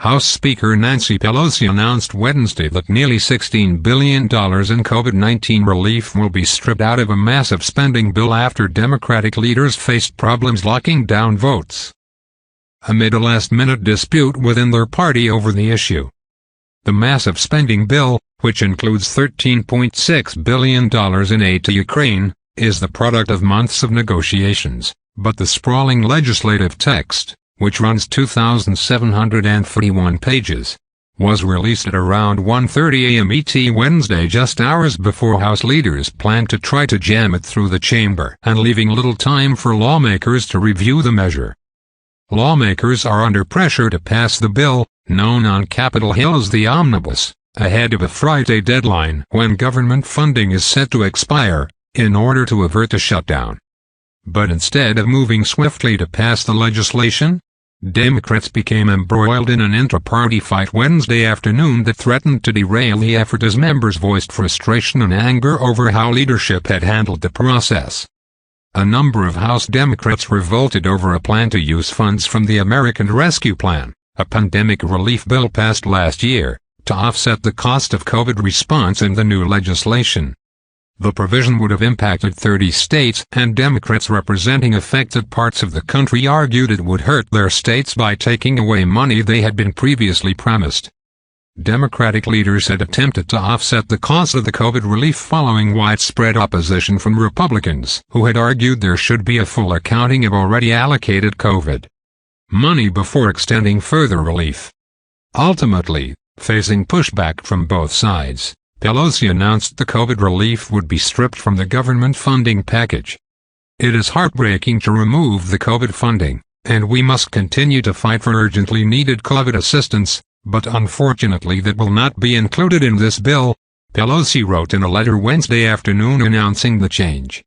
House Speaker Nancy Pelosi announced Wednesday that nearly $16 billion in COVID-19 relief will be stripped out of a massive spending bill after Democratic leaders faced problems locking down votes amid a last-minute dispute within their party over the issue. The massive spending bill, which includes $13.6 billion in aid to Ukraine, is the product of months of negotiations, but the sprawling legislative text, which runs 2,731 pages, was released at around 1:30 a.m. ET Wednesday, just hours before House leaders planned to try to jam it through the chamber and leaving little time for lawmakers to review the measure. Lawmakers are under pressure to pass the bill, known on Capitol Hill as the Omnibus, ahead of a Friday deadline when government funding is set to expire, in order to avert a shutdown. But instead of moving swiftly to pass the legislation, Democrats became embroiled in an intra-party fight Wednesday afternoon that threatened to derail the effort as members voiced frustration and anger over how leadership had handled the process. A number of House Democrats revolted over a plan to use funds from the American Rescue Plan, a pandemic relief bill passed last year, to offset the cost of COVID response in the new legislation. The provision would have impacted 30 states, and Democrats representing affected parts of the country argued it would hurt their states by taking away money they had been previously promised. Democratic leaders had attempted to offset the cost of the COVID relief following widespread opposition from Republicans, who had argued there should be a full accounting of already allocated COVID money before extending further relief. Ultimately, facing pushback from both sides, Pelosi announced the COVID relief would be stripped from the government funding package. "It is heartbreaking to remove the COVID funding, and we must continue to fight for urgently needed COVID assistance, but unfortunately that will not be included in this bill," Pelosi wrote in a letter Wednesday afternoon announcing the change.